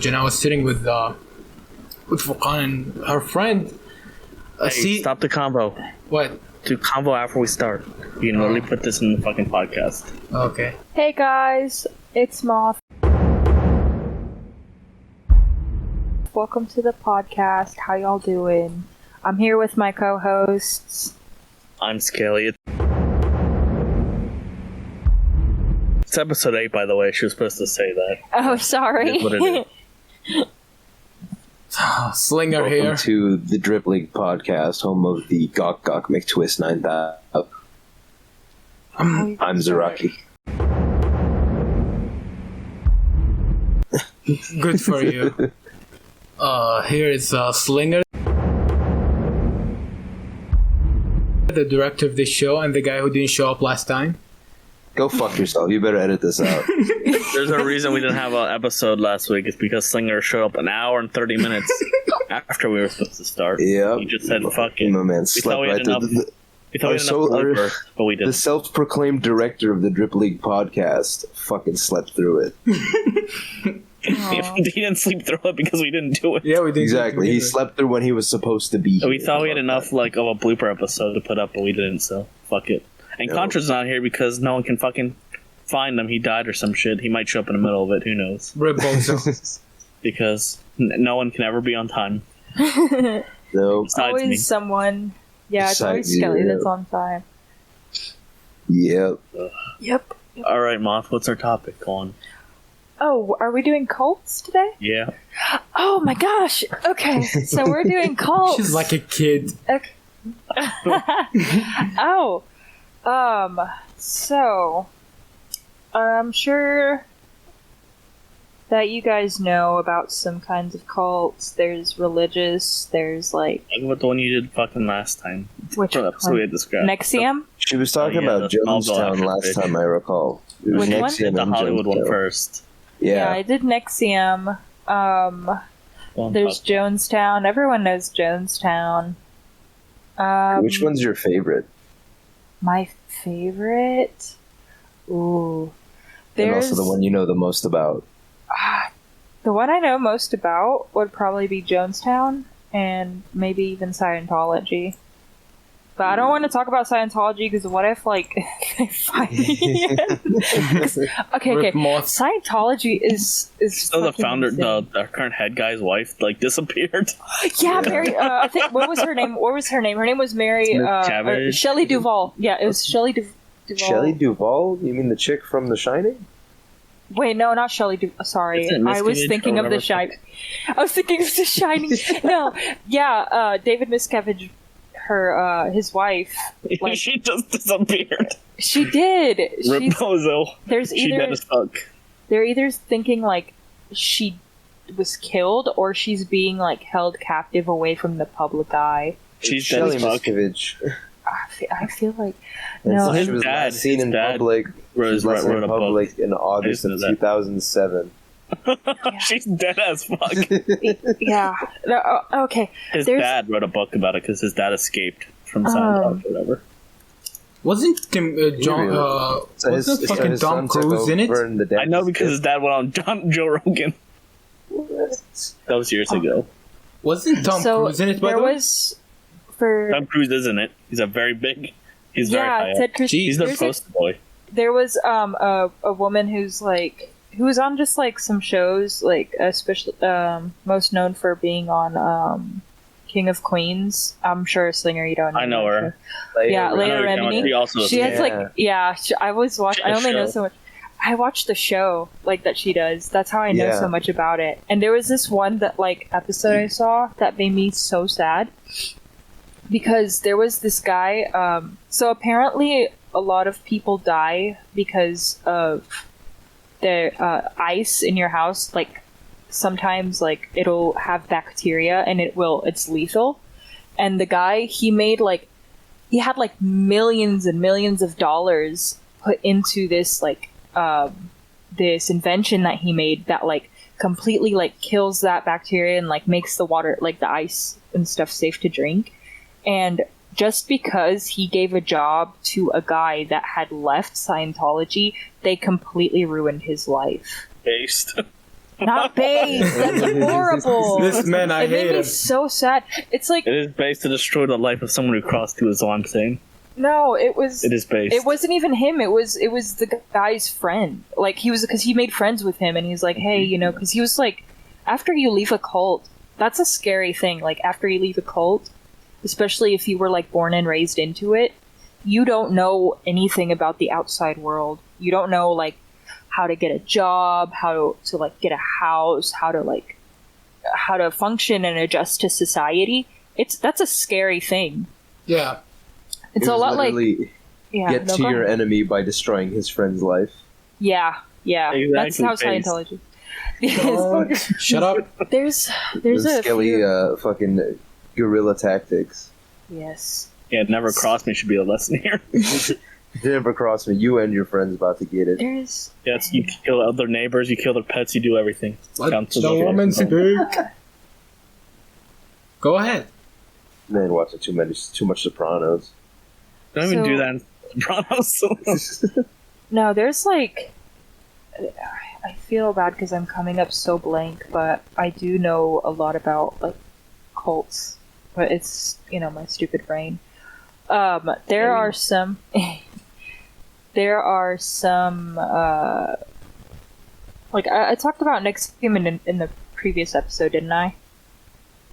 And I was sitting with Furqan and her friend. Hey, stop the convo. What? Do convo after we start. You can literally put this in the fucking podcast. Okay. Hey guys, it's Moth. Welcome to the podcast. How y'all doing? I'm here with my co-hosts. I'm Scaly. It's episode 8, by the way. She was supposed to say that. Oh, sorry. It is what it is. Slinger Welcome here. to the Drip League podcast, home of the Gawk Gawk McTwist 9000. I'm Zaraki. Good for you. Here is Slinger, the director of this show, and the guy who didn't show up last time. Go fuck yourself. You better edit this out. There's a reason we didn't have an episode last week. It's because Slinger showed up an hour and 30 minutes after we were supposed to start. Yeah. He just said, fuck it. My man We slept thought we right had through enough, we thought we had enough blooper, but we the didn't. self-proclaimed director of the Drip League podcast fucking slept through it. He didn't sleep through it because we didn't do it. Yeah, we did. Exactly. He slept through when he was supposed to be here. We thought we had enough of a blooper episode to put up, but we didn't, so fuck it. And No. Contra's not here because no one can fucking find him. He died or some shit. He might show up in the middle of it, who knows. Rip Bozo. Because no one can ever be on time. No. Besides Always me. someone. Yeah, it's always Besides you, Skelly yeah. that's on time. Yep. Yep. Alright, Moth, what's our topic? Go on. Oh, are we doing cults today? Yeah. Oh my gosh. Okay, so we're doing cults. She's like a kid. Okay. Oh. So I'm sure that you guys know about some kinds of cults. There's religious, there's like Talk about the one you did fucking last time. which What episode we had described. Nexium? She was talking Oh, yeah, about the small Jonestown galactic last bitch. time, I recall. It was Which one? Nexium The and Hollywood one Jonestown. first. Yeah, I Yeah. did Nexium. Go on, There's talk. Jonestown. Everyone knows Jonestown. Which one's your favorite? My favorite? Ooh. And There's also the one you know the most about. the one I know most about would probably be Jonestown and maybe even Scientology. But I don't want to talk about Scientology because what if, like, they find me? Okay. Rip Moth. Scientology is So the fucking founder, insane. the current head guy's wife, disappeared. Yeah, Mary. I think what was her name? What was her name? Her name was Mary. Cabbage. Shelley Duvall. Yeah, it was Shelley Duvall. Shelley Duvall? You mean the chick from The Shining? Wait, no, not Shelley Duvall. Sorry, Isn't it I was Miscavige thinking or of The whatever? Shining. I was thinking of The Shining. No, yeah, David Miscavige, his wife. Like, She just disappeared. she did. Rip She's, Bozo. there's She dead either as fuck. they're either thinking like she was killed or she's being like held captive away from the public eye. She's dead Shelley as fuck. Miscavige. I feel like And no. so his she was dad- last seen his in dad public. Rose Last seen wrote in a book. public in August I of didn't know that. 2007. She's dead as fuck. Yeah. No, okay. His There's- dad wrote a book about it because his dad escaped from Scientology or whatever. Wasn't John? So Wasn't fucking his Tom son took Cruise in it? over and the dad I know just because his dad went on Joe Rogan. That was years ago. Wasn't Tom so Cruise in it? By there the way? was for Tom Cruise isn't it? He's a very big. He's very high yeah, up. Ted Cruz. Jeez. He's the there's poster boy. There was a woman who was on just like some shows, like especially most known for being on King of Queens. I'm sure Slinger, you don't know. I know that her. show. Yeah, I know Leia you're talking about- Remini. She also She has Yeah. like I was watching. I only know show. so much. I watched the show like that she does. That's how I know Yeah. so much about it. And there was this one that like episode I saw that made me so sad because there was this guy. So apparently, a lot of people die because of the ice in your house. Like sometimes, like it'll have bacteria and it's lethal. And the guy he had like millions and millions of dollars put into this this invention that he made that like completely like kills that bacteria and like makes the water, like the ice and stuff, safe to drink. And just because he gave a job to a guy that had left Scientology, they completely ruined his life. Based. Not based. That's horrible. This man, I It made hate me him. so sad. It's like It is based to destroy the life of someone who crossed you, is all I'm saying. no, it was. It is based. It wasn't even him. It was the guy's friend. Like because he made friends with him, and he's like, hey, because he was like, after you leave a cult, that's a scary thing. Like after you leave a cult, especially if you were like born and raised into it, you don't know anything about the outside world. You don't know like how to get a job, how to like get a house, how to function and adjust to society. That's a scary thing. Yeah. It's It a was lot like literally get no, to go your ahead. enemy by destroying his friend's life. Yeah. That's Exactly, how based. Scientology is. Shut up. There's Those a skelly few- fucking guerrilla tactics. yes. Yeah, never cross me should be a lesson here. Never cross me. You and your friends about to get it. There's Yes, you kill other neighbors, you kill their pets, you do everything. Let Counts as the a woman lesson. speak. Go ahead. Man, watching too much Sopranos. Don't even So- do that in Sopranos. no. There's like I feel bad because I'm coming up so blank, but I do know a lot about like cults. But it's my stupid brain. There are some. There are some. Like I talked about NXIVM in the previous episode, didn't I?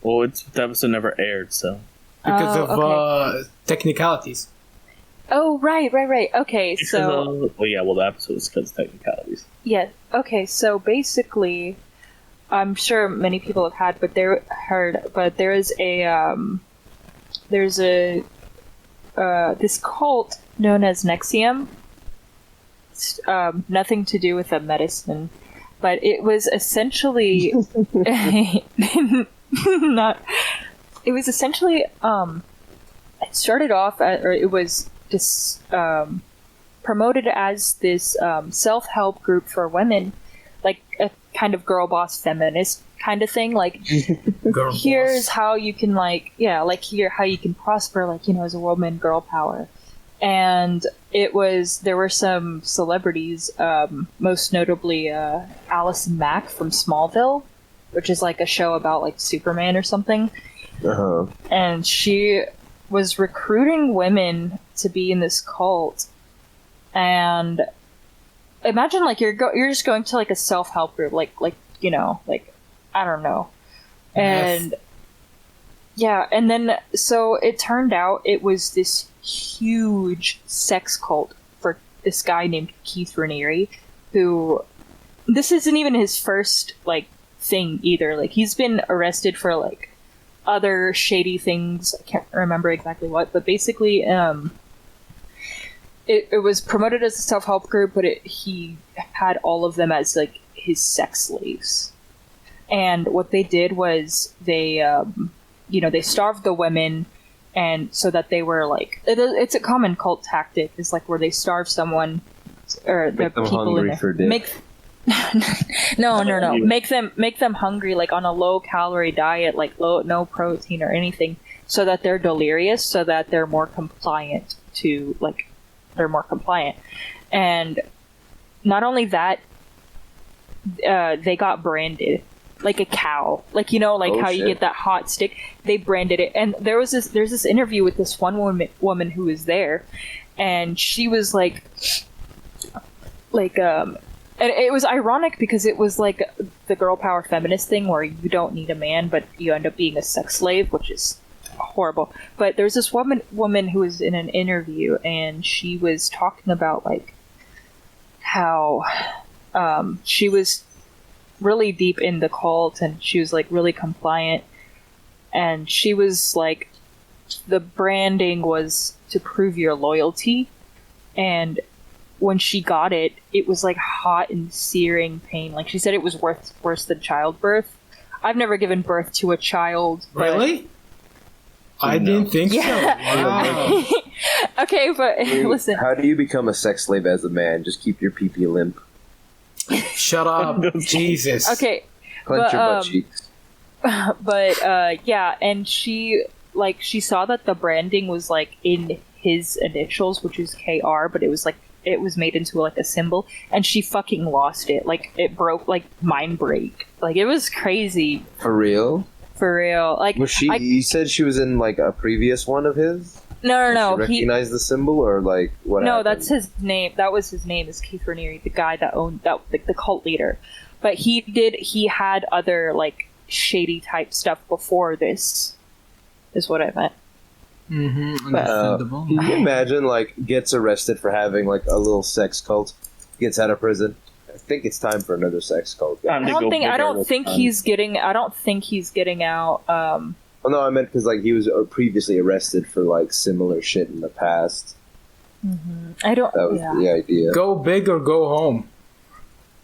Well, the episode never aired, so. Because Oh, of okay. technicalities. Oh, right. Okay, so The episode was because of technicalities. yeah. Okay, so basically, I'm sure many people have had, but there is there's a this cult known as NXIVM. It's, nothing to do with a medicine, but it was essentially not. It was essentially it started off or it was just promoted as this self-help group for women, like a kind of girl boss feminist kind of thing. Like Girl here's boss. how you can here how you can prosper, as a woman, girl power. And there were some celebrities, most notably Allison Mack from Smallville, which is like a show about like Superman or something. Uh-huh. And she was recruiting women to be in this cult. And imagine like you're just going to like a self-help group, like I don't know. And yeah, and then so it turned out it was this huge sex cult for this guy named Keith Raniere, who this isn't even his first like thing either. Like he's been arrested for like other shady things. I can't remember exactly what, but basically it was promoted as a self-help group, but he had all of them as like his sex slaves. And what they did was they they starved the women, and so that they were like it's a common cult tactic, is like where they starve someone or the Make them people in hungry there for dick. no make them hungry, like on a low calorie diet, like no protein or anything, so that they're delirious, so that they're more compliant and not only that, they got branded like a cow, like Oh, how you shit. get that hot stick. They branded it, and there's this interview with this one woman who was there, and she was like and it was ironic because it was like the girl power feminist thing where you don't need a man, but you end up being a sex slave, which is horrible. But there's this woman who was in an interview, and she was talking about like how she was really deep in the cult, and she was like really compliant, and she was like, the branding was to prove your loyalty, and when she got it, it was like hot and searing pain. Like she said, it was worse than childbirth. I've never given birth to a child. but- Really? I didn't think so. Wow. Okay, but listen. How do you become a sex slave as a man? Just keep your pee-pee limp. Shut up. Jesus. Okay, Clench But, your butt cheeks. but yeah, and she saw that the branding was like in his initials, which is KR, but it was like it was made into like a symbol, and she fucking lost it. Like it broke, like mind break. Like it was crazy. For real? For real. Like Was she? You said she was in like a previous one of his. No. Did she recognize the symbol or like what? No, happened? that's his name. That was his name. Is Keith Raniere, the guy that owned that, the cult leader. But he had other like shady type stuff before this. Is what I meant. Understandable. Can you imagine like gets arrested for having like a little sex cult, gets out of prison? I think it's time for another sex cult. I don't think he's getting out. Oh no, I meant because like he was previously arrested for like similar shit in the past. I don't. That was the idea. Go big or go home.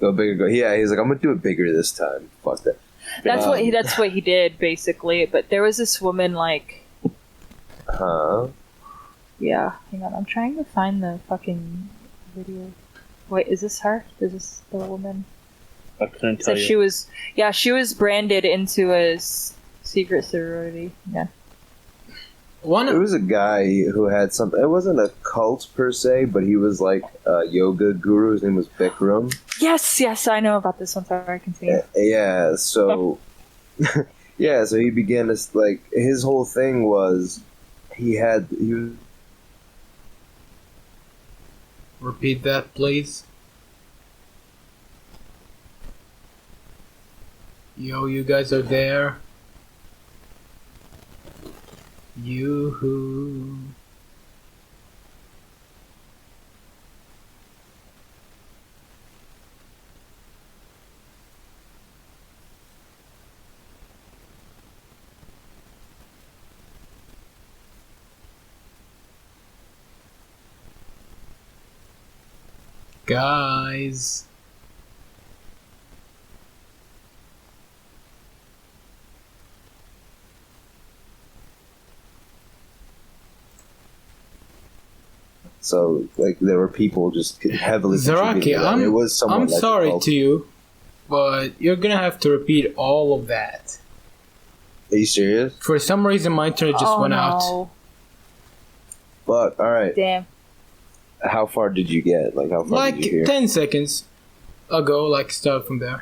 Go big or go. Yeah, he's like, I'm gonna do it bigger this time. Fuck that. That's what he did basically. But there was this woman like. Huh? Yeah, hang on. I'm trying to find the fucking video. Wait, is this her? Is this the woman? I couldn't tell you. She was branded into a secret sorority. Yeah. There was a guy who had something. It wasn't a cult per se, but he was like a yoga guru. His name was Bikram. Yes, I know about this one. Sorry, I can see it. Yeah, so yeah, so he began this like his whole thing was he was. Repeat that, please. Yo, you guys are there. Yoo-hoo. Guys. So, like, there were people just heavily Zaraki, contributing. It was somewhat I'm like a sorry cult. to you, but you're gonna have to repeat all of that. Are you serious? For some reason, my internet just went out. Fuck, alright. Damn. How far did you get? Like, how far did you hear? 10 seconds ago, like, start from there.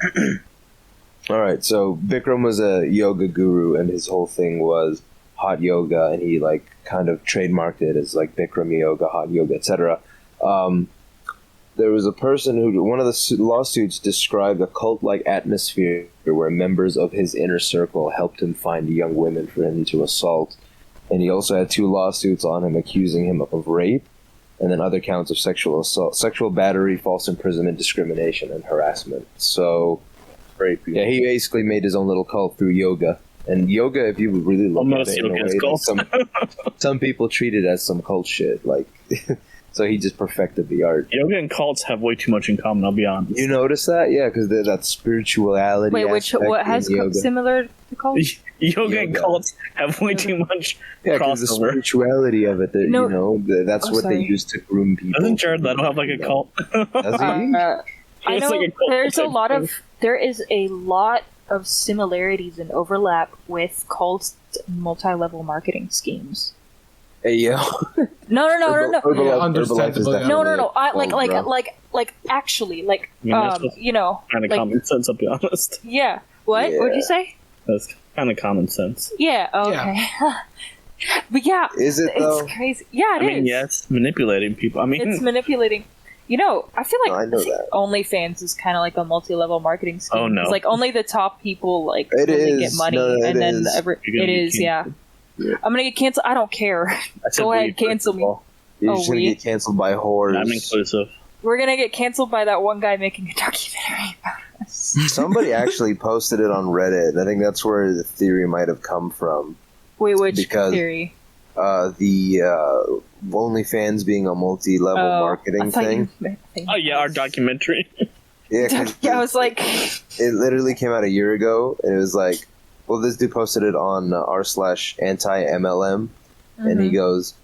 Alright, so Bikram was a yoga guru, and his whole thing was hot yoga, and he, like, kind of trademarked it as, like, Bikram yoga, hot yoga, etc. There was a person who, one of the lawsuits described a cult-like atmosphere where members of his inner circle helped him find young women for him to assault. And he also had 2 lawsuits on him accusing him of rape, and then other counts of sexual assault, sexual battery, false imprisonment, discrimination, and harassment. So, yeah, he basically made his own little cult through yoga. And yoga, if you really look at it in a way, some people treat it as some cult shit. Like, so he just perfected the art. Yoga and cults have way too much in common, I'll be honest. You notice that? Yeah, because there's that spirituality. Wait, what has similar to cults? Yoga and cults have way too much because the spirituality of it, that's what they use to groom people. Doesn't Jared Leto have like a cult? Does he? I know there is a lot of similarities and overlap with cults and multi-level marketing schemes. Hey, yo. No. Understandable. No. Actually, like, kind of common sense, I'll be honest. Yeah. What? Yeah. What'd you say? That's kind of common sense. Yeah. Okay. But yeah, is it though? It's crazy. Yeah, it is. I mean, yes, manipulating people. I mean, it's manipulating. I feel like I know that. OnlyFans is kind of like a multi-level marketing scheme. Oh no! It's like only the top people like it really is. get money, and then it is. Yeah. I'm gonna get canceled. I don't care. Go ahead, cancel me. You're just gonna get canceled by whores. I'm inclusive. We're gonna get canceled by that one guy making a documentary about us. Somebody actually posted it on Reddit. I think that's where the theory might have come from. Wait, which theory? The OnlyFans being a multi-level marketing thing. Oh yeah, our documentary. Yeah, I was like, it literally came out a year ago, and it was like, well, this dude posted it on r/anti-MLM, and he goes,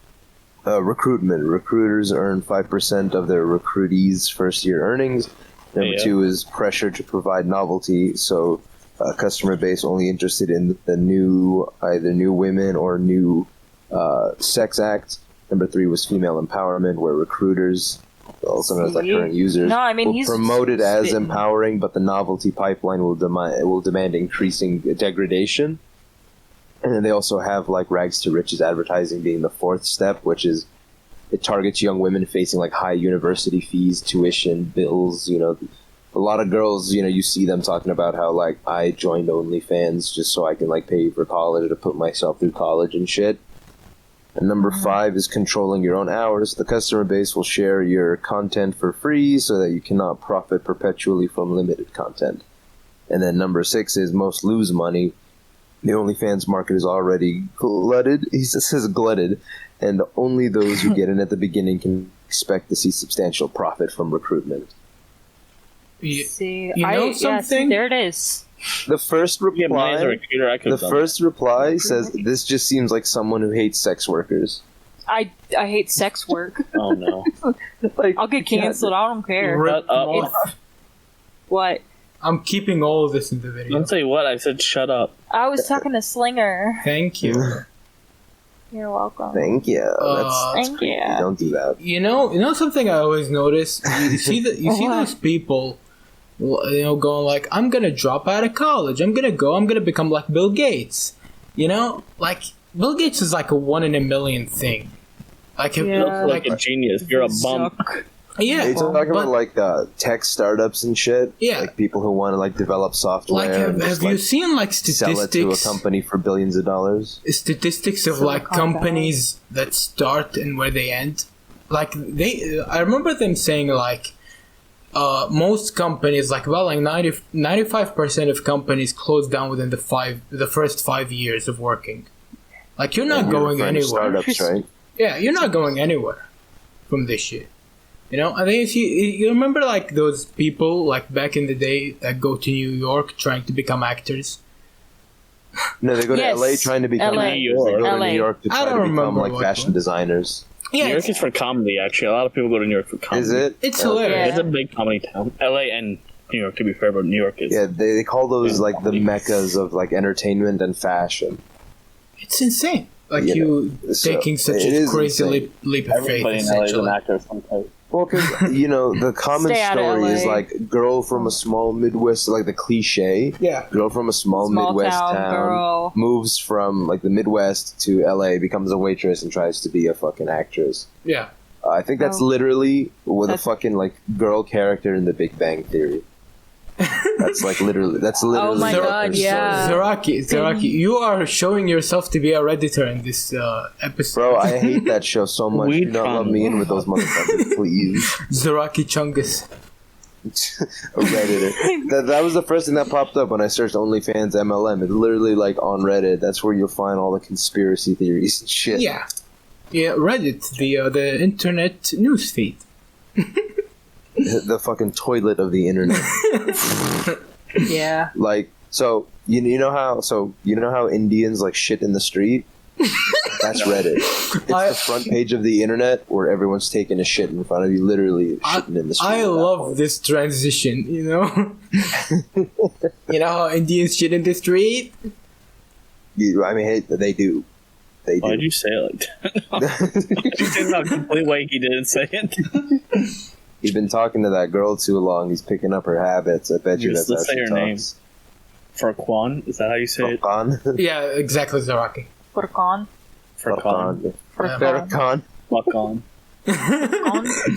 recruitment. Recruiters earn 5% of their recruitees' first-year earnings. Number 2 is pressure to provide novelty, so customer base only interested in the new, either new women or new sex acts. Number 3 was female empowerment, where recruiters also known as like current users, No, I mean, will he's promote it as spitting. empowering, but the novelty pipeline will demand increasing degradation. And then they also have like rags to riches advertising being the fourth step, which is it targets young women facing like high university fees, tuition, bills. You know, a lot of girls, you know, you see them talking about how like I joined OnlyFans just so I can like pay for college to put myself through college and shit. And number 5 is controlling your own hours. The customer base will share your content for free so that you cannot profit perpetually from limited content. And then number 6 is most lose money. The OnlyFans market is already glutted. He says glutted, and only those who get in at the beginning can expect to see substantial profit from recruitment. See, You know something? there it is. The first Yeah, mine is a reply, recruiter. I could the first reply says this just seems like someone who hates sex workers. I hate sex work. Oh no. Like, I'll get canceled. I don't care. Rip Shut up. Moth. What? I'm keeping all of this in the video. Don't say what. I said shut up. I was talking to Slinger. Thank you. You're welcome. Thank you. Thank you. Don't do that. You know something I always notice. You see What? those people, you know, going like, I'm gonna drop out of college. I'm gonna become like Bill Gates. You know, like Bill Gates is like a 1 in a million thing. Like, if, Yeah. Like a genius. You're a bum. Suck. yeah, It's talking but, about like tech startups and shit. Yeah. Like people who want to like develop software. like, and have just, you like, seen like sell it to a statistics? company for billions of dollars? Statistics of like Silicon Valley. companies that start and where they end. Like I remember them saying like most companies, like about like 95% of companies close down within the first 5 years of working. Like you're not And going French anywhere. Startups, right? Yeah, you're not going anywhere from this shit. You know, and then you remember like those people like back in the day that go to New York trying to become actors. No, they go Yes. to LA trying to become LA. actors. They go to LA. New York to I try don't to become remember like what fashion one. designers. Yeah, New York it's, is for comedy, actually. A lot of people go to New York for comedy. Is it? it's Okay. hilarious. It's a big comedy town. LA and New York, to be fair, but New York is. Yeah, they call those like the meccas of like entertainment and fashion. It's insane. Like You you so taking such it a is crazy insane. leap of faith, Everybody in LA is an essentially. actor of some type. Well, because you know the common Stay out of story is LA. like girl from a small Midwest, like the cliche. Yeah. Girl from a small Small Midwest town town girl. moves from like the Midwest to LA, becomes a waitress, and tries to be a fucking actress. Yeah. I think that's Oh. literally with a That's- fucking like girl character in The Big Bang Theory. That's literally. Oh my Zero- god, yeah. Zaraki, you are showing yourself to be a redditor in this episode. Bro, I hate that show so much. We Do not love found- me in with those motherfuckers, please. Zaraki Chungus. A Redditor. That was the first thing that popped up when I searched OnlyFans MLM. It's literally like on Reddit. That's where you'll find all the conspiracy theories and shit. Yeah. Yeah, Reddit, the internet news feed. The fucking toilet of the internet. Yeah. Like, so you know how Indians like shit in the street? That's Reddit. It's the front page of the internet where everyone's taking a shit in front of you, literally shitting in the street. I at that love point. this transition, you know? You know how Indians shit in the street? I mean, hey, they do. They do. Why'd you say it like that? You did not complete way he didn't say it. He's been talking to that girl too long. He's picking up her habits. I bet you Just that's how say she her name. talks. Furquan? Is that how you say it? Furqan? Yeah, exactly, Zaraki. Furqan. Furqan. Furqan. Fuck on. Furqan.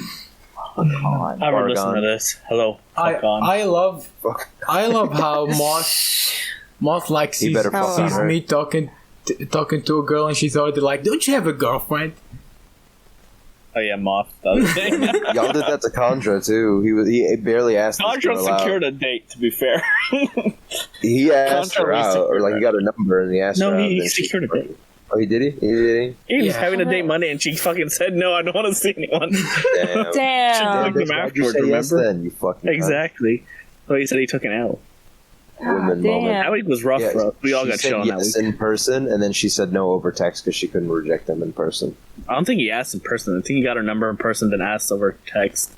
I ever Fargan. listen to this. Hello. Fuck on. I love Fuck. how Moth like He sees, better fuck on sees her. me talking to a girl and she's already like, don't you have a girlfriend? Oh yeah, Moth. That was the thing. Y'all did that to Contra too. He barely asked. this Contra girl out. secured a date, to be fair. He asked Contra her out, or secured like he got a number and he asked her No, out. he and she- secured a date. Oh, he did he? He did He was Yeah. having a date Monday, and she fucking said, "No, I don't want to see anyone." he? Damn. Damn. Took him Bitch, why'd you afterwards, say yes remember? then, you fucking cunt. Exactly. So he said he took an L. Women Damn. moment. That week was rough Yeah, for us. We all she got said shit on that yes week. in person, and then she said no over text because she couldn't reject them in person. I don't think he asked in person. I think he got her number in person, then asked over text.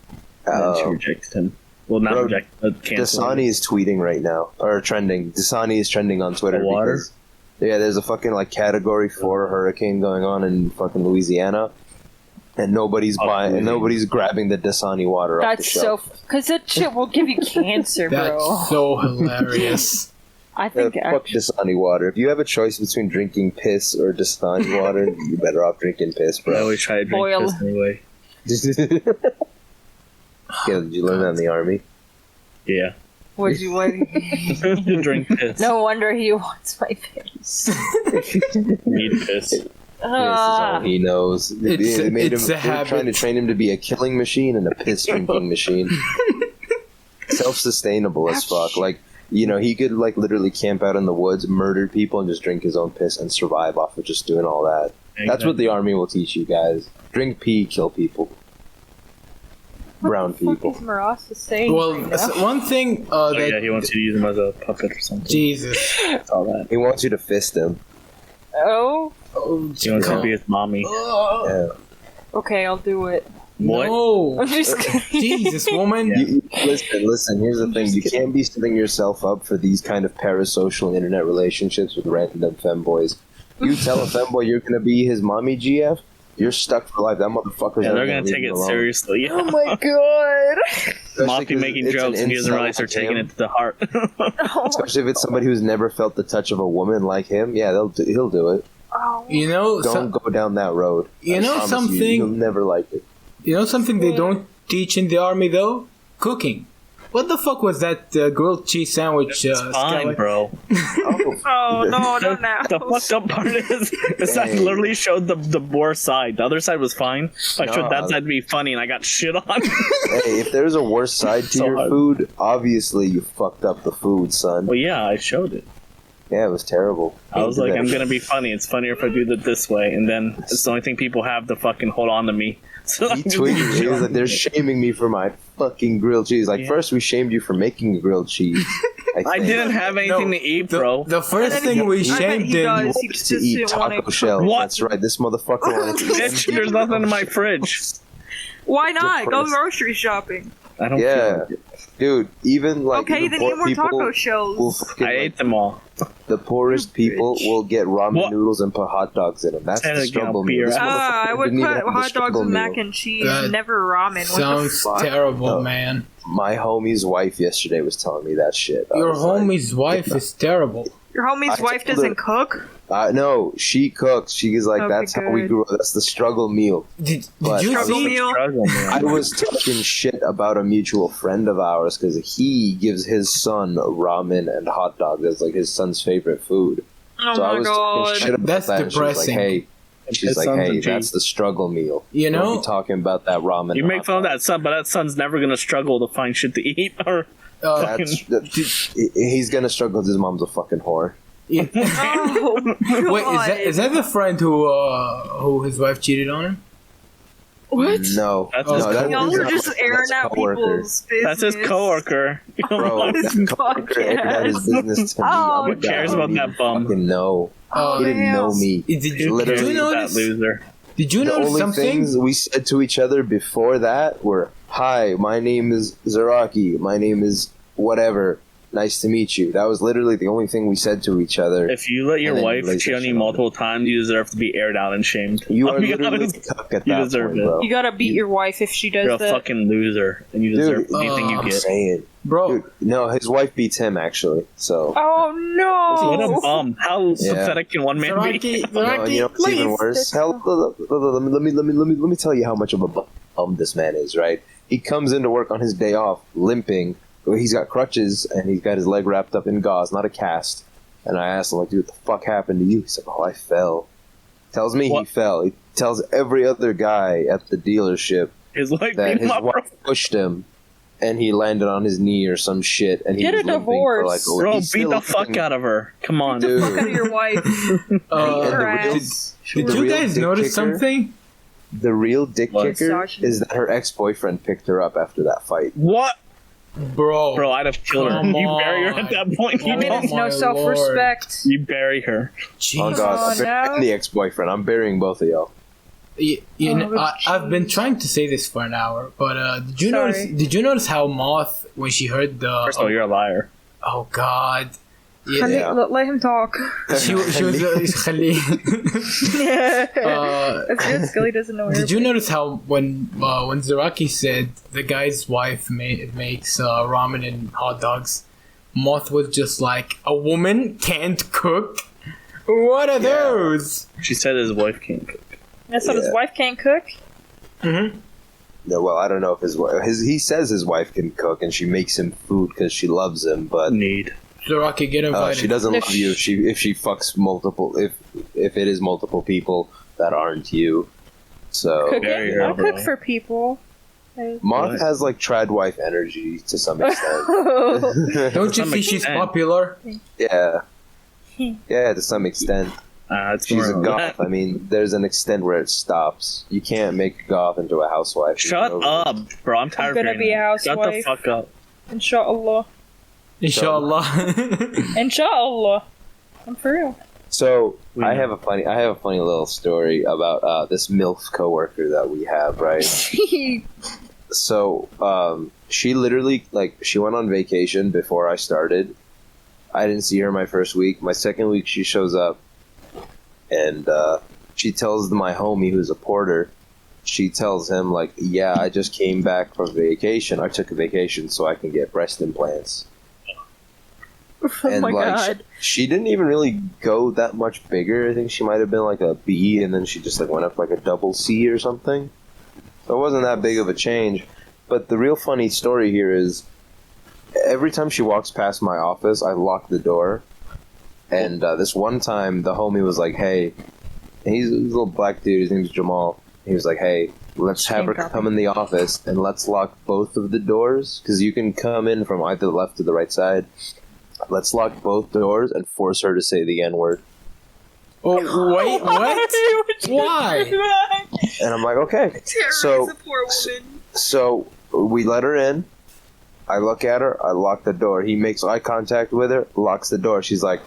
And then she Oh. rejected him. Well, not Bro, rejected, but canceled. Dasani is tweeting right now, or trending. Dasani is trending on Twitter The water? because there's a fucking like Category 4 hurricane going on in fucking Louisiana, and nobody's buying, and nobody's grabbing the Dasani water off the That's shelf. because that shit will give you cancer, bro. That's so hilarious. I think Fuck Dasani water. If you have a choice between drinking piss or Dasani water, you're better off drinking piss, I bro. always try to drink Boil. this anyway. Yeah, did you learn that in the army? Yeah. was you waiting? To drink piss. No wonder he wants my piss. Need piss. Piss is all he knows. They made it's him, a they were habit. trying to train him to be a killing machine and a piss drinking machine. Self-sustainable as fuck. Like, you know, he could like literally camp out in the woods, murder people, and just drink his own piss and survive off of just doing all that. That's what the army will teach you guys. Drink pee, kill people. Brown people. What is Marasa saying? Well, right now? one thing Oh, that yeah, he wants you to use him as a puppet or something. Jesus. That's all that. He wants you to fist him. Oh, Oh, He wants to be his mommy. Yeah. okay, I'll do it. What? No. I'm just kidding. Jesus, woman. Listen, here's the thing. You can't be setting yourself up for these kind of parasocial internet relationships with random femboys. You tell a femboy you're going to be his mommy GF, you're stuck for life. That motherfucker's Yeah, never they're gonna leave take you it alone. seriously. Oh my god. Especially Moth be 'cause making it's jokes an and he doesn't incel realize they're like taking him. it to the heart. Especially if it's somebody who's never felt the touch of a woman like him. Yeah, he'll do it. Oh. You know, Don't go down that road. You I know promise something? You'll never like it. you know something they don't teach in the army though? Cooking. What the fuck was that grilled cheese sandwich? It's fine, Skylar? bro. Oh no, not now. The fucked up part is I Hey. literally showed the worst side. The other side was fine. I showed No, that side to be funny, and I got shit on. Hey, if there's a worse side to So your hard. food, obviously you fucked up the food, son. Well, yeah, I showed it. Yeah, it was terrible. I was like, That- I'm gonna be funny. It's funnier if I do it this way, and then it's the only thing people have to fucking hold on to me. So He tweeted, he was like, they're shaming me for my fucking grilled cheese. Like, Yeah. first we shamed you for making a grilled cheese. I think. didn't have anything to eat, bro. The first And then thing we I bet shamed he him. does. He He wanted just to eat didn't want taco it. shell. What? That's right. This motherfucker wanted to eat Bitch, there's nothing in my fridge. Why not? Go Depressed. grocery shopping. I don't. Yeah, feel like it. dude. Even like Okay, even then poor eat more people taco will shells. fucking, I like, ate them all. the poorest people will get ramen What? noodles and put hot dogs in them. That's Say it the again, struggle I'll beer meal. This out. I motherfucker would didn't even put have the hot dogs struggle with mac meal. and cheese, That never ramen. What Sounds the fuck? terrible, No. man. My homie's wife yesterday was telling me that shit. I Your was like, homie's wife is terrible. Your homie's I wife told doesn't her- cook? no, she cooks. She's like, Okay, that's how we good. grew up. That's the struggle meal. Did But you I was- Struggle see? meal? Struggle, man. I was talking shit about a mutual friend of ours because he gives his son ramen and hot dogs as like his son's favorite food. Oh So I my was talking god. shit about That's that. And she was depressing. like, hey, she's His like, son's a hey, G. that's the struggle meal. You Don't know, be talking about that ramen. You and make hot fun of dog. that son, but that son's never gonna struggle to find shit to eat. Or That's he's gonna struggle. 'Cause his mom's a fucking whore. yeah. Oh, Wait, God. is that the friend who his wife cheated on him? What? No, That's no, his that- Y'all that's are not just my- airing that's out coworker. people's business. that's his coworker. You know, Bro, This that coworker aired out his podcast. business to me. Oh, I'm a Who cares guy about who that didn't bum? Fucking know. Uh, He didn't know me. did you, Who did cares you about notice? that loser? Did you The notice only something? things we said to each other before that were, "Hi, my name is Zaraki. My name is whatever. Nice to meet you." That was literally the only thing we said to each other. If you let your And then wife laser cheat on you shit on multiple times, you deserve to be aired out and shamed. You I'll are be literally honest. a cuck at You that deserve point, it. bro. You gotta beat your wife if she does You're a that. fucking loser, and you deserve Dude, anything you I'm I'm get. saying, Bro, dude. No, his wife beats him actually. So. Oh What a no! bum! How Yeah. pathetic can one man be? Zaraki, No, Zaraki, you know what's even please. worse? Hell, let me tell you how much of a bum this man is. Right? He comes into work on his day off, limping. He's got crutches and he's got his leg wrapped up in gauze, not a cast. And I asked him, like, dude, what the fuck happened to you? He's like, oh, I fell. Tells me What? he fell. He tells every other guy at the dealership His wife that beat him his up, bro. wife pushed him and he landed on his knee or some shit. And he Get was a limping for divorce. like, Bro, he's beat still the fuck limping. out of her. Come on. Dude. Fuck out of your wife. Uh, Beat her the real- ass. did The you real guys dick notice kicker? something? The real dick What? kicker Misogyny. is that her ex-boyfriend picked her up after that fight. What? Bro, Bro, I'd have killed her. Come You bury her on. at that point. You I mean, Oh don't. it's no my self-respect. You bury her. Oh Jesus. god, Oh, I'm no. the ex-boyfriend. I'm burying both of y'all. You know, Oh, I've been trying to say this for an hour, but did you Sorry. notice? Did you notice how Moth, when she heard the? First of all, you're a liar. Oh God! Yeah. Let him talk. She was خليه. That's good. Scully doesn't know. Did you notice how when Zaraki said the guy's wife makes ramen and hot dogs, Moth was just like, a woman can't cook? What are those? She said his wife can't cook. That's what his wife can't cook? Mm-hmm. No, well, I don't know if he says his wife can cook and she makes him food because she loves him, but Zaraki, get invited. she doesn't love you if she fucks multiple if it is multiple people that aren't you. So Cooking? I'll cook for people. Moth has like trad wife energy to some extent. Don't you think she's popular? Yeah, to some extent. She's a goth. I mean, there's an extent where it stops. You can't make a goth into a housewife. Shut up, bro. I'm tired I'm gonna be a housewife. Shut the fuck up. Inshallah. Inshallah. I'm for real. So I have a funny little story about this MILF coworker that we have, right? So she literally she went on vacation before I started. I didn't see her my first week. My second week, she shows up. And she tells my homie, who's a porter, she tells him, like, yeah, I just came back from vacation. I took a vacation so I can get breast implants. Oh my god. She didn't even really go that much bigger. I think she might have been like a B, and then she just went up like a double C or something. So it wasn't that big of a change. But the real funny story here is, every time she walks past my office, I lock the door. And this one time, the homie was like, hey, he's a little black dude, his name's Jamal. He was like, hey, let's have her come in the office and let's lock both of the doors, because you can come in from either the left or the right side. Let's lock both doors and force her to say the N-word. Oh, wait, what? Why? And I'm like, okay. So we let her in. I look at her, I lock the door. He makes eye contact with her, locks the door. She's like,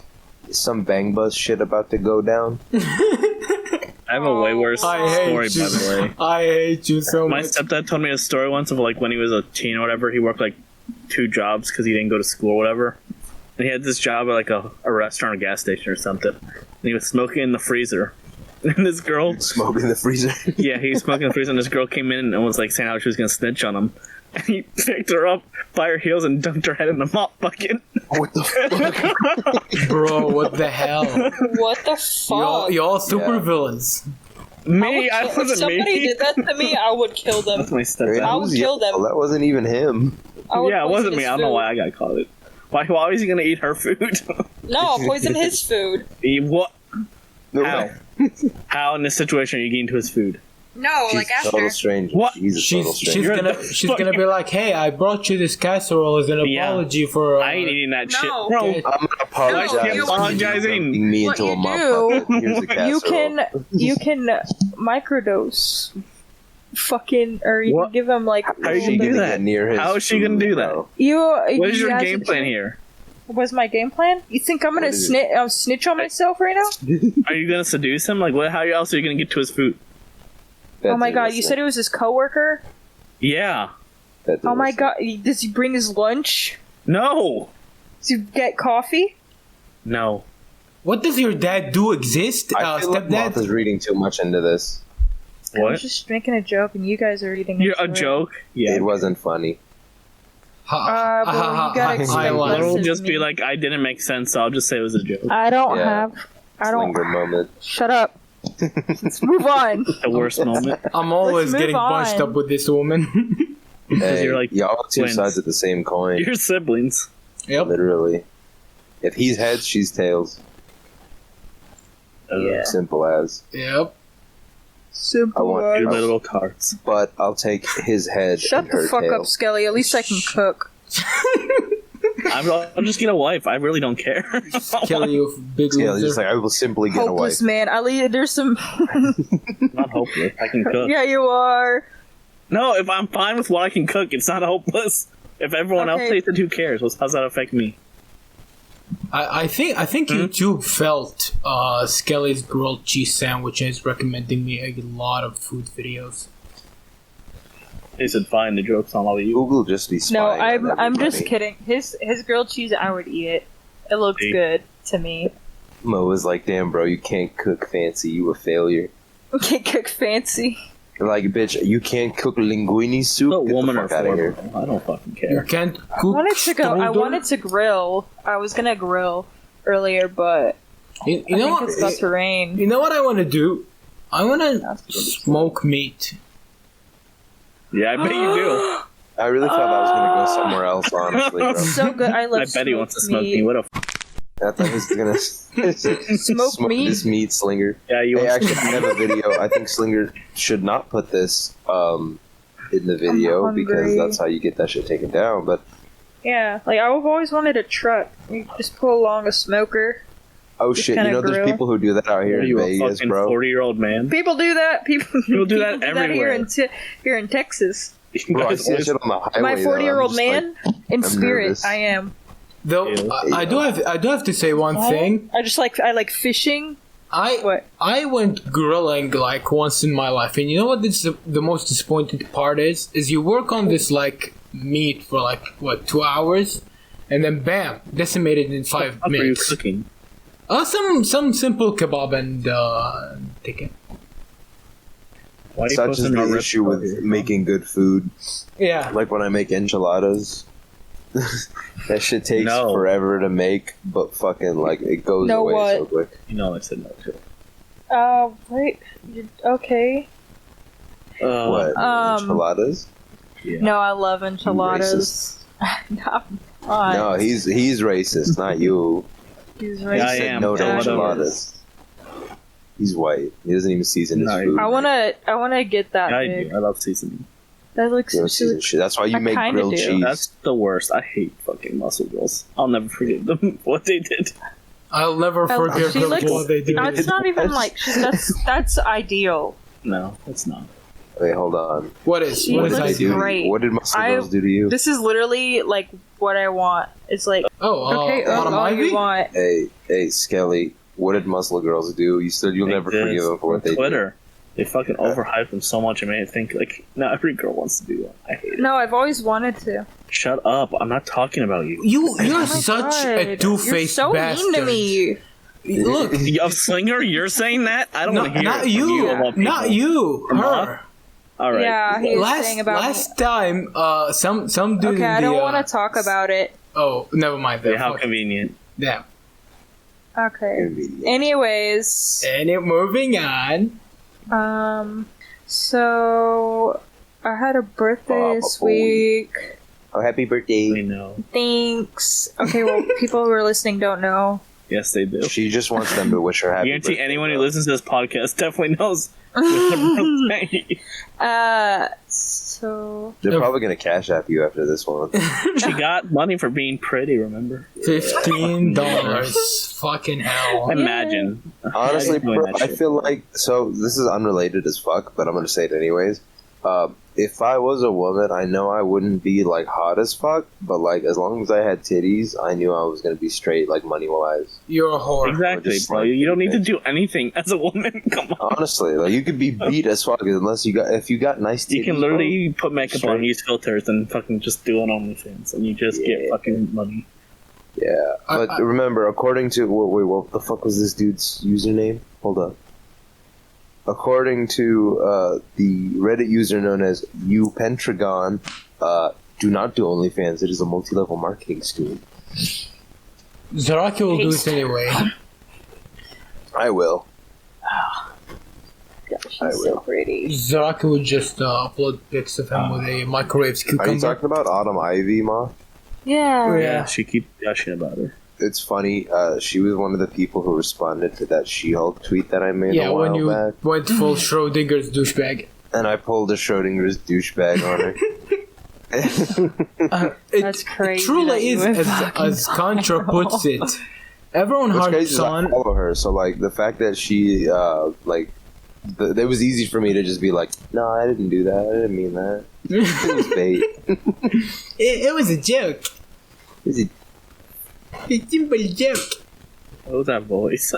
some bang bus shit about to go down. I have a way worse story, by the way. I hate you so much. My stepdad told me a story once of like when he was a teen or whatever. He worked like 2 jobs because he didn't go to school or whatever. And he had this job at like a restaurant or gas station or something. And he was smoking in the freezer. And this girl... Smoking in the freezer? Yeah, he was smoking in the freezer, and this girl came in and was like saying how she was going to snitch on him. And he picked her up by her heels and dunked her head in the mop bucket. What the fuck? Bro, what the hell? What the fuck? Y'all super villains. Me? I wasn't if somebody did that to me, I would kill them. That's my stepdad. I would kill them. That wasn't even him. Yeah, it wasn't me. I don't know why I got caught it. Why was he going to eat her food? No, I'll poison his food. What? How? How in this situation are you getting to his food? No, she's like after. Total stranger. What? She's gonna be like, hey, I brought you this casserole as an apology for. I ain't eating that shit, bro. I'm gonna apologize. No, apologizing. Me into a mop bucket. Here's a casserole. You can microdose. Fucking, or you can give him like. How are you gonna do that? How is she gonna do that? What is your game plan here? What's my game plan? You think I'm gonna snitch on myself right now? Are you gonna seduce him? Like, what? How else are you gonna get to his food? Oh my god, you said it was his coworker? Yeah. Oh my god, does he bring his lunch? No. Does he get coffee? No. What does your dad do exist? I feel like Moth is reading too much into this. What? I was just making a joke and you guys are reading into a joke? Yeah. It wasn't funny. Well, you gotta explain It'll just be like, I didn't make sense, so I'll just say it was a joke. I don't moment. Shut up. Let's move on. The worst moment. I'm always getting bunched up with this woman. Hey, you're like y'all have 2 sides of the same coin. You're siblings. Yep. Literally. If he's heads, she's tails. Yeah. Simple as. Yep. Simple as. Your little tarts. But I'll take his head. Shut and her the fuck tail. up, Skelly. At least I can cook. I'm just getting a wife. I really don't care. Kelly, you big loser. Just like, I will simply get Hopeless a wife. man. There's some. Not hopeless. I can cook. Yeah, you are. No, if I'm fine with what I can cook, it's not hopeless. If everyone else takes it, who cares? How's that affect me? I think YouTube felt Skelly's grilled cheese sandwich and is recommending me a lot of food videos. They said, fine, the joke's on all of you. Google just be spying. No, I'm just kidding. His grilled cheese, I would eat it. It looked See? good to me. Mo was like, "Damn, bro, you can't cook fancy. You a failure." Can't cook fancy. Like, bitch, you can't cook linguine soup. What Get woman the are fuck out of for? here. Bro? I don't fucking You care. can't I cook strudel? wanted to grill. I was gonna grill earlier, but You I know think it's about to rain. You know what I want to do? I want to That's what it's smoke meat. Yeah, I bet you do. I really thought I was gonna go somewhere else, honestly, bro. So good. I love I bet he wants to smoked smoke me. What a I thought he was gonna smoke meat? this meat, Slinger. yeah, you Hey, want actually, I have a video. I think Slinger should not put this in the video I'm because hungry. that's how you get that shit taken down. But Yeah, like I've always wanted a truck. You just pull along a smoker. oh Just shit, you kinda know there's grill. people who do that out here Are in you a Vegas, fucking bro. 40-year-old man? People do that. People do that here everywhere. here in Texas. You Bro, I guys see that always- shit on the highway. My though. 40-year-old I'm just man, in I'm spirit, nervous. I am. Though Ew. I do have to say one thing. I like fishing. I What? I went grilling like once in my life, and you know what? This the most disappointing part is you work on this like meat for like what 2 hours, and then bam, decimated in 5 What are you minutes. cooking? Some simple kebab and chicken. Why are you Such is posting our the issue with recipe? making good food. Yeah. Like when I make enchiladas, that shit takes No. forever to make, but fucking like it goes Know away what? so quick. You know I said no to. Wait. Okay. What enchiladas? Yeah. No, I love enchiladas. No, I'm not. No, he's racist, not you. He's Yeah, right. I He said am. no to Yeah, he enchiladas. He's white. He doesn't even season his No, food. I wanna get that Yeah, I big. do. I love seasoning. That looks You don't so season shit. That's why you I make kinda grilled do. cheese. That's the worst. I hate fucking muscle girls. I'll never forget them. What they did. I'll never forgive she them looks- for what they do. No, it's not even like that's ideal. No, it's not. Wait, hold on. What is She what What is did looks they do? great. What did muscle I- girls do to you? This is literally like what I want. It's like okay, Autumn all you Ivy? want. Hey, Skelly. What did muscle girls do? You'll They never did forgive them for what on they did. Twitter. They fucking overhyped them so much. I made it think like not every girl wants to do that. I hate it. No, I've always wanted to. Shut up! I'm not talking about you. You're Oh my such a God. two-faced You're so bastard. mean to me. Look, Yo, Slinger, you're saying that? I don't no, want to hear not it from you, of all people. not you, From her. All right. Yeah, he was saying about Last time, some dude. Okay, in I don't the, want to talk about it. Oh, never mind. Wait, That. how Fuck. convenient. Damn. Okay. Convenient. Anyways, And moving on. so I had a birthday this boy. week. Oh, happy We birthday. know. Thanks. Okay, well, people who are listening don't know. Yes, they do. She just wants them to wish her I happy guarantee birthday. anyone who bro. listens to this podcast definitely knows. So They're probably gonna cash app you after this one. She got money for being pretty, remember? $15. Fucking hell. Imagine. Honestly, Imagine doing bro, that I shit. feel like this is unrelated as fuck, but I'm gonna say it anyways. If I was a woman, I know I wouldn't be like hot as fuck, but like as long as I had titties, I knew I was gonna be straight, like money wise. You're a whore. Exactly, just bro. like- You don't need to do anything as a woman. Come on. Honestly, like you could be beat as fuck unless if you got nice titties. You can literally put makeup on, Straight. use filters, and fucking just do an OnlyFans, and you just get Yeah. fucking money. bro. Yeah, but I- remember, according to what the fuck was this dude's username? Hold up. According to the Reddit user known as upentragon, do not do OnlyFans. It is a multi-level marketing scheme. Zaraki will do it anyway. I will. gosh, she's I so will. pretty. Zaraki would just upload pics of him with a microwave Are cucumber. you talking about Autumn Ivy, Moth? Yeah. Yeah. She keeps gushing about her. It's funny. She was one of the people who responded to that She-Hulk tweet that I made Yeah, a while when you back, went full Schrodinger's douchebag. and I pulled a Schrodinger's douchebag on her. That's crazy Truly that you is, would as fucking Contra puts it. Everyone What's harps crazy is I on. follow her, so like the fact that she it was easy for me to just be like, no, I didn't do that. I didn't mean that. It was bait. It was a joke. Is it? A simple joke. What was that voice?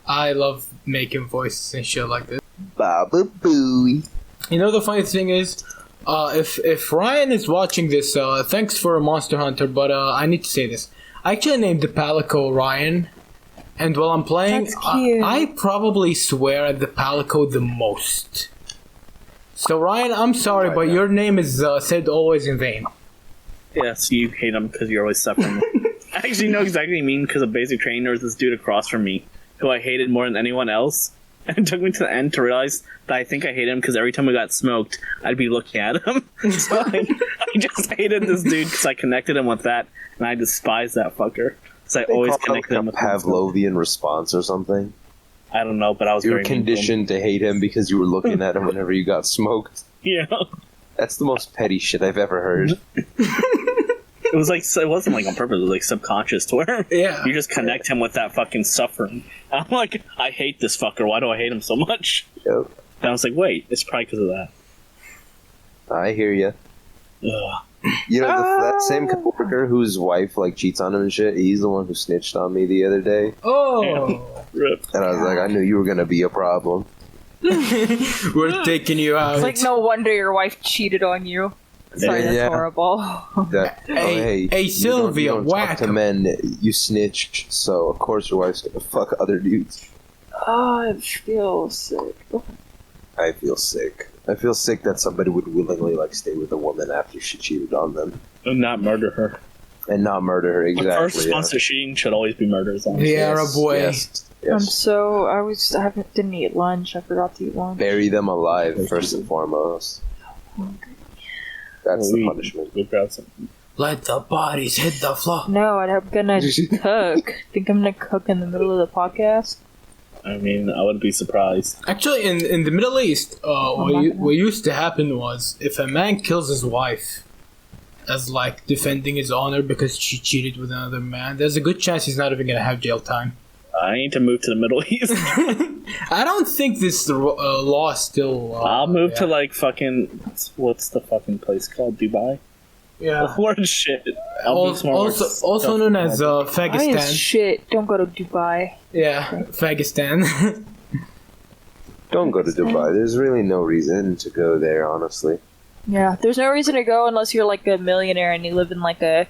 I love making voices and shit like this. Baba Booey. You know the funny thing is, if Ryan is watching this, thanks for Monster Hunter, but I need to say this. I actually named the Palico Ryan. And while I'm playing, That's cute. I probably swear at the Palico the most. So Ryan, I'm sorry, but your name is said always in vain. Yes, you hate him because you're always suffering. I actually know exactly what you mean because of basic training. There was this dude across from me who I hated more than anyone else. And it took me to the end to realize that I think I hated him because every time we got smoked, I'd be looking at him. So I just hated this dude because I connected him with that, and I despise that fucker. So I always connected him with Pavlovian response or something. I don't know, but I was You were very mean to him. conditioned to hate him because you were looking at him whenever you got smoked. Yeah. That's the most petty shit I've ever heard. It was like, it wasn't like on purpose, it was like subconscious to where Yeah. you just connect him with that fucking suffering. I'm like, I hate this fucker, why do I hate him so much? Yep. And I was like, wait, it's probably because of that. I hear you. Ugh. You know, that same coworker whose wife like cheats on him and shit, he's the one who snitched on me the other day. Oh, Rip. And I was like, I knew you were going to be a problem. we're taking you out. It's like, no wonder your wife cheated on you. Sorry, that's Yeah. horrible. That, Hey, you Sylvia, don't talk whack to 'em. men, you snitch, so of course your wife's going to fuck other dudes. Oh, I feel sick. I feel sick. I feel sick that somebody would willingly like stay with a woman after she cheated on them And not murder her. and not murder her. The Exactly. first response to cheating should always be murder. As long as The Arab way. Yes. I didn't eat lunch. I forgot to eat lunch. Bury them alive first and foremost. That's the punishment. we grab some. Let the bodies hit the floor. No, I'm gonna cook. Think I'm gonna cook in the middle of the podcast? I mean, I wouldn't be surprised. Actually, in the Middle East, what used to happen was if a man kills his wife as like defending his honor because she cheated with another man, there's a good chance he's not even gonna have jail time. I need to move to the Middle East. I don't think this law still. I'll move to yeah. like fucking what's the fucking place called? Dubai. Yeah. Word shit. I'll do some more Also known as Dubai is Fagistan. shit. Don't go to Dubai. Yeah, Fagistan. Don't go to Dubai. There's really no reason to go there, honestly. Yeah, there's no reason to go unless you're like a millionaire and you live in like a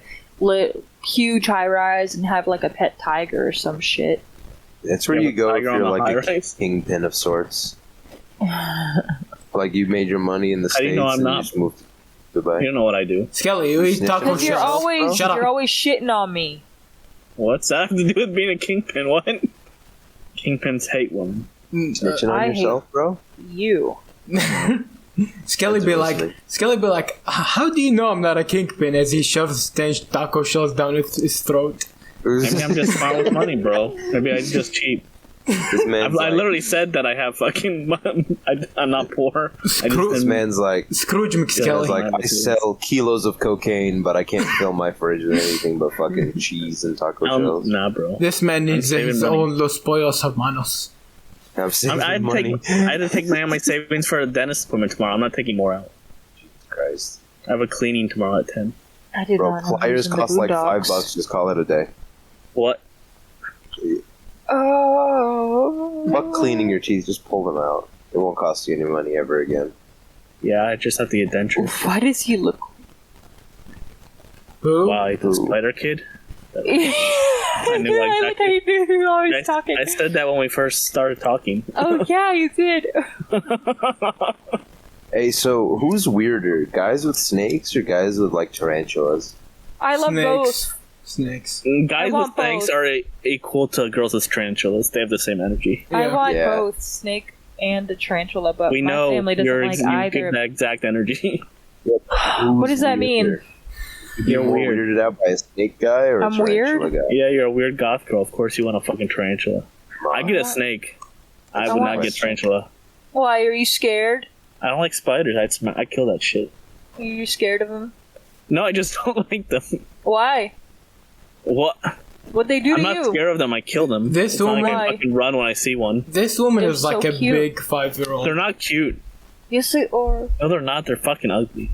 huge high rise and have like a pet tiger or some shit. That's where Yeah, you go if tiger on you're a like a high-rise. kingpin of sorts. Like you made your money in the How do States you know I'm and not? you just moved to Dubai. You don't know what I do. Skelly, you eat Snitching. taco Because you're shells. always Shut up. you're always shitting on me. What's that have to do with being a kingpin? What? Kingpins hate women. Snitching I on hate- yourself, bro? You. Skelly be like, how do you know I'm not a kingpin? As he shoves stench taco shells down his throat. Maybe I'm just smart with money, bro. Maybe I just cheat. This man's I like, literally said that I have fucking. I'm not poor. I just Screw- this didn't- man's like, Scrooge this man's McSkelly. like, I sell kilos of cocaine, but I can't fill my fridge with anything but fucking cheese and taco shells. nah, bro. This man needs saving his money. own Los Pollos Hermanos. I'm saving I had money. to take my savings for a dentist appointment tomorrow. I'm not taking more out. Christ. I have a cleaning tomorrow at 10. I did Bro, not know pliers he was in the cost like Boondocks. $5. Just call it a day. What? Oh. Fuck cleaning your teeth, just pull them out. It won't cost you any money ever again. Yeah, I just have to get dentures. Why does he look? Who? Why, the Ooh. spider kid? I knew like that like how you knew you were always talking. I said that when we first started talking. Oh yeah, you did. Hey, so who's weirder, guys with snakes or guys with like tarantulas? I love both. Snakes. Guys I with want snakes both. are equal to girls with tarantulas. They have the same energy. I Yeah. want Yeah. both snake and a tarantula, but We my know family doesn't you like get either. the exact energy. What does that mean? You're more weird. weirded out by a snake guy or a I'm tarantula weird? guy? Yeah, you're a weird goth girl. Of course you want a fucking tarantula. I get a What? snake. I I would want- not get tarantula. Why are you scared? I don't like spiders. I kill that shit. Are you scared of them? No, I just don't like them. Why? What? What they do I'm to not you? scared of them. I kill them. This It's not like woman- I fucking run when I see one. This woman They're is like so a cute. big 5-year-old. They're not cute. Yes, they are. No, they're not. They're fucking ugly.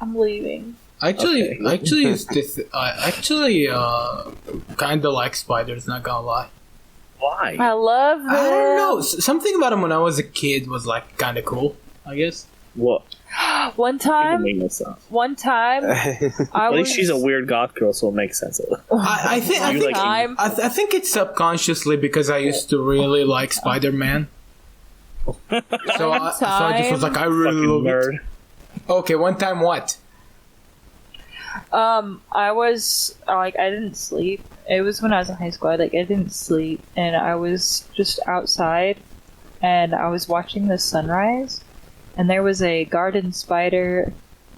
I'm leaving. Actually, Okay. I kind of like spiders. Not gonna lie. Why? I love them. I don't know. Something about them when I was a kid was like kind of cool. I guess. What? One It time, make no sense. I At was. least she's a weird goth girl, so it makes sense. I think Time. I think it's subconsciously because I used to really like Spider-Man. So I just was like, I really Fucking love nerd. it. Okay, one time what? I was like, I didn't sleep. It was when I was in high school. I didn't sleep, and I was just outside, and I was watching the sunrise, and there was a garden spider,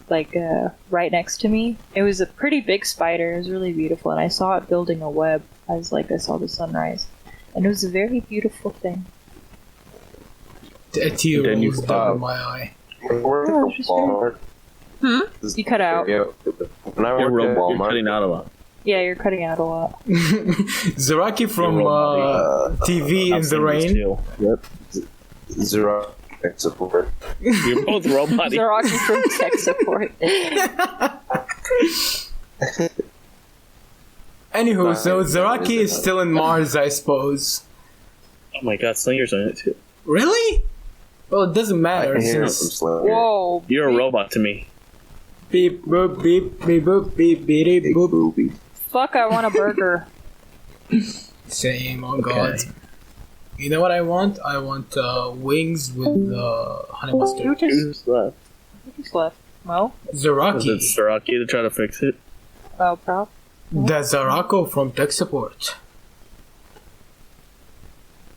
right next to me. It was a pretty big spider. It was really beautiful, and I saw it building a web as I saw the sunrise, and it was a very beautiful thing. A tear Then you rolls stop. down my eye. Oh, it's just You cut out. When I You're, worked at you're cutting Walmart, out a lot. Yeah, you're cutting out a lot. Zaraki from TV in I've the seen this rain. too. Yep. Zero tech support. You're both robot. Zaraki from tech support. Anywho, so Nice. Zaraki is still in Mars, I suppose. Oh my god, Slinger's on it too. Really? Well, it doesn't I matter can hear him from since Slender. Whoa. You're a robot to me. beep boop beep beep boop beep beep Big boop. booby. Fuck, I want a burger. Same, oh god. Okay. You know what I want? I want wings with honey mustard. Who Who's left? just left? Mo? Is it Zaraki. Saraki to try to fix it? Oh, prop. The Zarako from tech support.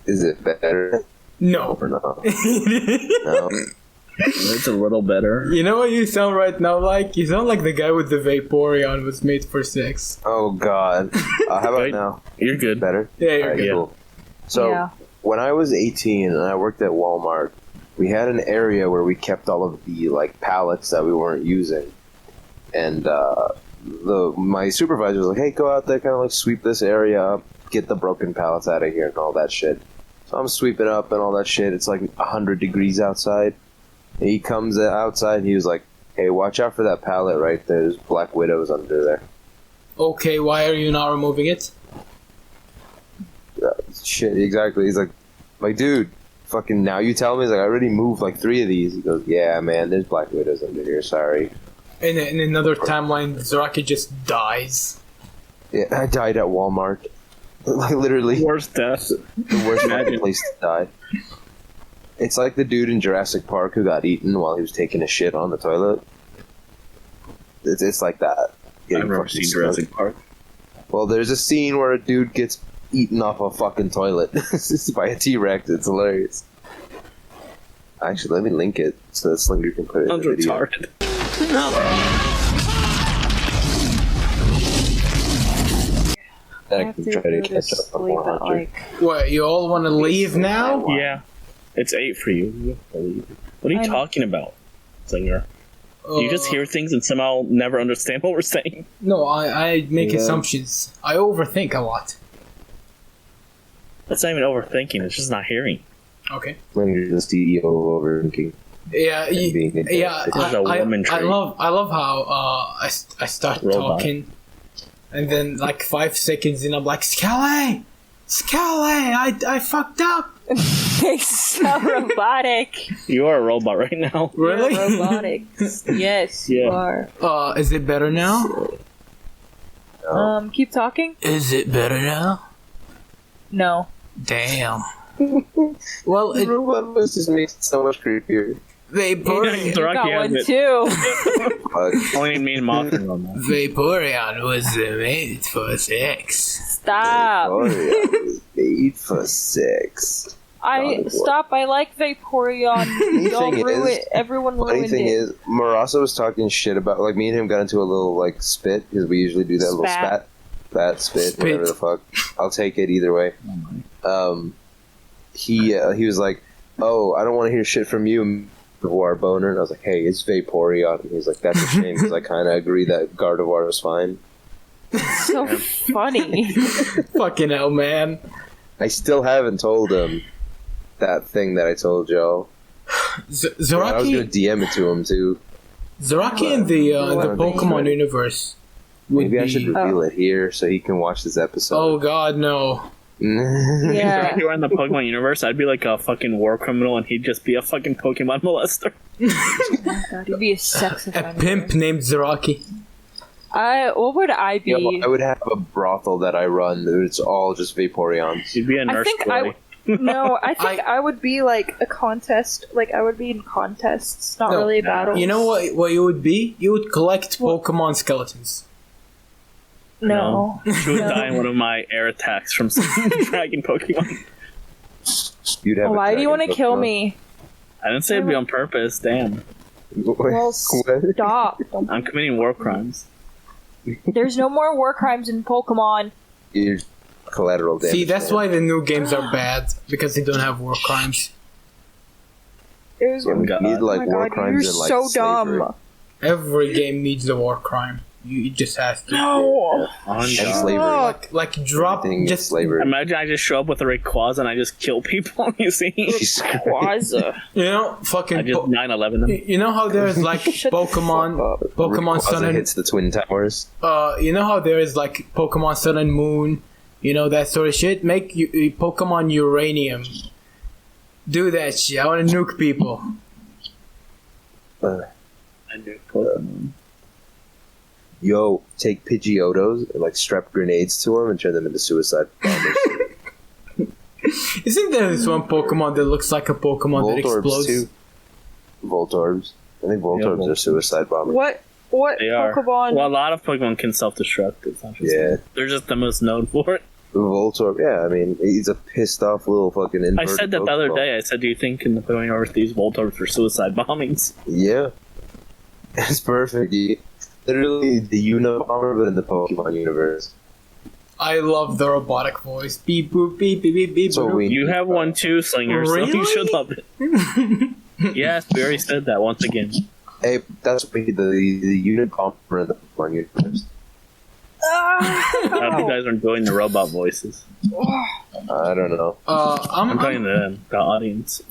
Is it better No. or not? You No. It's a little better. know what you sound right now like? You sound like the guy with the Vaporeon was made for sex. Oh God. How about Right. now? You're good. Better. Yeah, you're Alright, good. Yeah. cool. So Yeah. when I was 18 and I worked at Walmart, we had an area where we kept all of the pallets that we weren't using, and my supervisor was like, "Hey, go out there, kind of sweep this area up, get the broken pallets out of here, and all that shit." So I'm sweeping up and all that shit. It's 100 degrees outside. And he comes outside and he was like, "Hey, watch out for that pallet right there. There's black widows under there." Okay, why are you not removing it? Shit, exactly. He's like, dude, fucking now you tell me. He's like, I already moved 3 of these. He goes, yeah, man, there's black widows under here. Sorry. In another timeline, Zaraki just dies. Yeah, I died at Walmart. Literally, Worst death. the worst fucking place to die. It's like the dude in Jurassic Park who got eaten while he was taking a shit on the toilet. It's like that. I've Getting never fucking seen smoked. Jurassic Park. Well, there's a scene where a dude gets eaten off a fucking toilet by a T-Rex. It's hilarious. Actually, let me link it so that Slinger can put it in Sounds the video. retarded. I have to try go to to catch up on sleep more at Hunter. What, you all want to leave now? Yeah. It's 8 for you. What are you I know. talking about, Slinger? You just hear things and somehow never understand what we're saying. No, I make Yeah. assumptions. I overthink a lot. That's not even overthinking, it's just not hearing. Okay. Slinger's the CEO of overthinking. Yeah, And being a yeah. This is a woman I trait. love how I start Robot. talking, and then 5 seconds in, I'm like, Skelly, I fucked up. They sound robotic. You are a robot right now. Really? You're robotic. Yes, you Yeah. are. Is it better now? Keep talking? Is it better now? No. Damn. Well, The robot voice just makes it so much creepier. Vaporeon, Zaraki Got has one it. too. But Only me and Moth are normal. Vaporeon was made for sex. Stop. Vaporeon was made for sex. Stop. I like Vaporeon. Don't thing ruin is- it. Everyone Funny ruined thing it. is, Marasa was talking shit about me and him got into a little spit because we usually do that little Spat. spit, Spit. whatever the fuck. I'll take it either way. He was like, "Oh, I don't want to hear shit from you, Gardevoir Boner." And I was like, "Hey, it's Vaporeon." And he's like, "That's a shame," because I kind of agree that Gardevoir is fine. So funny. Fucking hell, man. I still haven't told him that thing that I told y'all. I was gonna Zaraki, DM it to him too. Zaraki in the don't think he's Pokemon ready. universe would Maybe I be. should reveal it here so he can watch this episode. Oh God, no. Yeah. If you were in the Pokemon universe, I'd be like a fucking war criminal, and he'd just be a fucking Pokemon molester. God, he'd be a sex A offender. pimp named Zaraki. What would I be? I would have a brothel that I run. It's all just Vaporeons. You'd be a nurse boy. No, I think I would be like a contest. Like I would be in contests, not really battles. You know what you would be? You would collect Pokemon skeletons. No. She would die in one of my air attacks from some dragon Pokemon. You'd have a Why do you dragon want to kill Pokemon. me? I didn't say it'd be on purpose. Damn, Well, What? stop. I'm committing war crimes. There's no more war crimes in Pokemon. You're collateral damage. See, that's man. why the new games are bad because they don't have war crimes. There's Yeah, we God. need like oh my war God, crimes you're and like so slavery. dumb. Every game needs a war crime. You just have to. No. On And God. slavery. Like drop Everything is just slavery. Imagine I just show up with a Rayquaza and I just kill people. You see? Quaza. you know fucking. I just 9/11 them. You know how there's like Shut the Pokemon, fuck up. Pokemon Sun Rayquaza and hits the Twin Towers. you know how there is like Pokemon Sun and Moon, you know that sort of shit. Make Pokemon Uranium. Do that shit. I want to nuke people. Uh, I do Pokemon. Yo, take Pidgeotos and like strap grenades to them and turn them into suicide bombers. Isn't there this one Pokemon that looks like a Pokemon that Voltorbs explodes? too. Voltorbs. I think Voltorbs Voltorbs. are suicide bombers. What They are. Pokemon? Well, a lot of Pokemon can self-destruct. It's not just Yeah. they're just the most known for it. Voltorb, yeah, I mean, he's a pissed off little fucking I inverted said that the other Pokeball. day. I said, do you think in the Pokemon universe these Voltorbs were suicide bombings? Yeah. It's perfect. Literally the Unabomber, but in the Pokemon universe. I love the robotic voice. Beep boop beep beep beep beep. So boop. we- You have one too, Slinger, so you Really? should love it. Yes, we already said that once again. Hey, that's what we the Unabomber in the Pokemon universe. Now you guys are doing the robot voices. I don't know. I'm talking to them, the audience.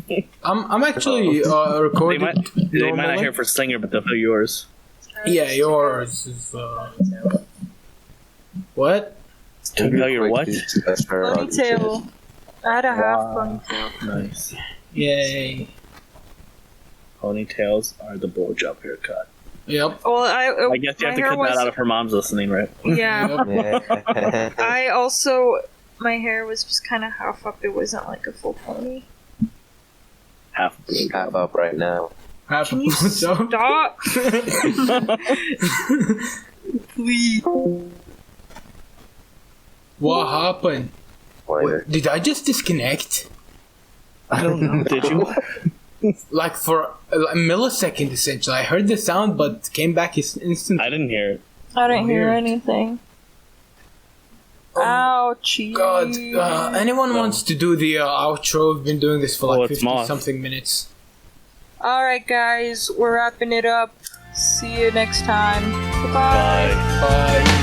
I'm actually They recording. might not normally. hear for Slinger, but they'll hear yours. Yeah, yours is. What? Can you tell your what? Ponytail. I had a half ponytail. Nice. Yay. Ponytails are the blowjob haircut. Yep. Well, I guess you have to cut that out if her mom's listening, right? Yeah. Yep. I also, my hair was just kind of half up. It wasn't like a full pony. Half a blowjob. Half up right now. Have Can you a joke. stop? Please. What happened? Pointer. Did I just disconnect? I don't know. Did you? Like for a millisecond, essentially. I heard the sound, but came back instantly. I didn't hear it. I didn't hear Weird. anything. Oh, Ouchie. God, anyone wants to do the outro? We've been doing this for like it's 50 Moth. something minutes. Alright, guys, we're wrapping it up. See you next time. Goodbye. Bye. Bye.